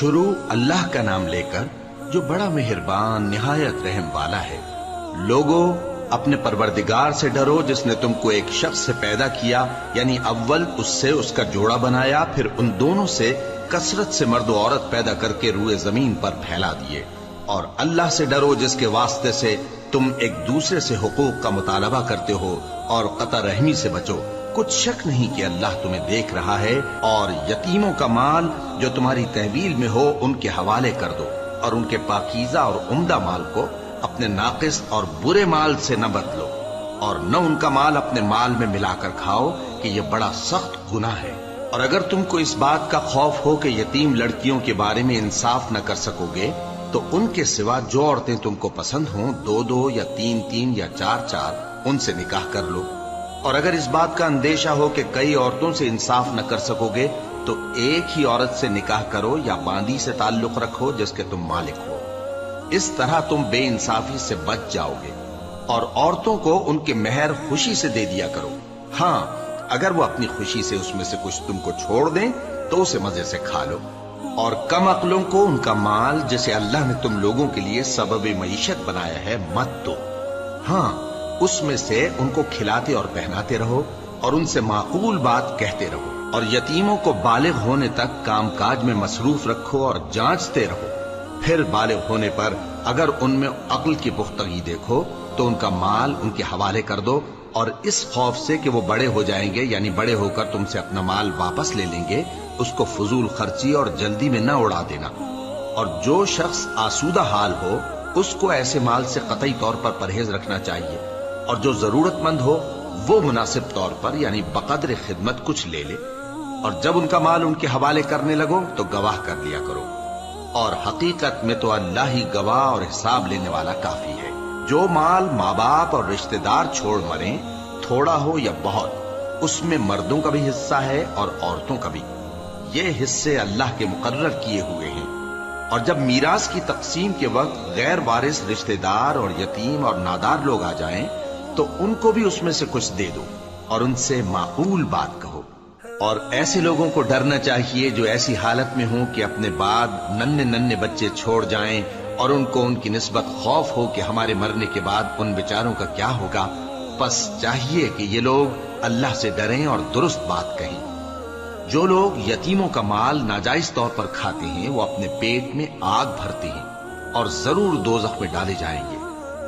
شروع اللہ کا نام لے کر جو بڑا مہربان نہایت رحم والا ہے۔ لوگوں، اپنے پروردگار سے ڈرو جس نے تم کو ایک شخص سے پیدا کیا، یعنی اول اس سے اس کا جوڑا بنایا، پھر ان دونوں سے کثرت سے مرد و عورت پیدا کر کے روئے زمین پر پھیلا دیے۔ اور اللہ سے ڈرو جس کے واسطے سے تم ایک دوسرے سے حقوق کا مطالبہ کرتے ہو، اور قطع رحمی سے بچو۔ کچھ شک نہیں کہ اللہ تمہیں دیکھ رہا ہے۔ اور یتیموں کا مال جو تمہاری تحویل میں ہو ان کے حوالے کر دو، اور ان کے پاکیزہ اور عمدہ مال کو اپنے ناقص اور برے مال سے نہ بدلو، اور نہ ان کا مال اپنے مال میں ملا کر کھاؤ کہ یہ بڑا سخت گناہ ہے۔ اور اگر تم کو اس بات کا خوف ہو کہ یتیم لڑکیوں کے بارے میں انصاف نہ کر سکو گے تو ان کے سوا جو عورتیں تم کو پسند ہوں، 2 یا 3 یا 4 ان سے نکاح کر لو۔ اور اگر اس بات کا اندیشہ ہو کہ کئی عورتوں سے انصاف نہ کر سکو گے تو ایک ہی عورت سے نکاح کرو یا باندی سے تعلق رکھو جس کے تم مالک ہو۔ اس طرح تم بے انصافی سے بچ جاؤ گے۔ اور عورتوں کو ان کے مہر خوشی سے دے دیا کرو۔ ہاں، اگر وہ اپنی خوشی سے اس میں سے کچھ تم کو چھوڑ دیں تو اسے مزے سے کھا لو۔ اور کم عقلوں کو ان کا مال جسے اللہ نے تم لوگوں کے لیے سبب معیشت بنایا ہے مت دو۔ ہاں، اس میں سے ان کو کھلاتے اور پہناتے رہو، اور ان سے معقول بات کہتے رہو۔ اور یتیموں کو بالغ ہونے تک کام کاج میں مصروف رکھو اور جانچتے رہو۔ پھر بالغ ہونے پر اگر ان میں عقل کی پختگی دیکھو تو ان کا مال ان کے حوالے کر دو، اور اس خوف سے کہ وہ بڑے ہو جائیں گے، یعنی بڑے ہو کر تم سے اپنا مال واپس لے لیں گے، اس کو فضول خرچی اور جلدی میں نہ اڑا دینا۔ اور جو شخص آسودہ حال ہو اس کو ایسے مال سے قطعی طور پر پرہیز رکھنا چاہیے، اور جو ضرورت مند ہو وہ مناسب طور پر یعنی بقدر خدمت کچھ لے لے۔ اور جب ان کا مال ان کے حوالے کرنے لگو تو گواہ کر لیا کرو، اور حقیقت میں تو اللہ ہی گواہ اور حساب لینے والا کافی ہے۔ جو مال ماں باپ اور رشتہ دار چھوڑ مریں، تھوڑا ہو یا بہت، اس میں مردوں کا بھی حصہ ہے اور عورتوں کا بھی۔ یہ حصے اللہ کے مقرر کیے ہوئے ہیں۔ اور جب میراث کی تقسیم کے وقت غیر وارث رشتہ دار اور یتیم اور نادار لوگ آ جائیں تو ان کو بھی اس میں سے کچھ دے دو، اور ان سے معقول بات کہو۔ اور ایسے لوگوں کو ڈرنا چاہیے جو ایسی حالت میں ہوں کہ اپنے بعد ننھے بچے چھوڑ جائیں، اور ان کو ان کی نسبت خوف ہو کہ ہمارے مرنے کے بعد ان بیچاروں کا کیا ہوگا۔ پس چاہیے کہ یہ لوگ اللہ سے ڈریں اور درست بات کہیں۔ جو لوگ یتیموں کا مال ناجائز طور پر کھاتے ہیں وہ اپنے پیٹ میں آگ بھرتے ہیں اور ضرور دوزخ میں ڈالے جائیں گے۔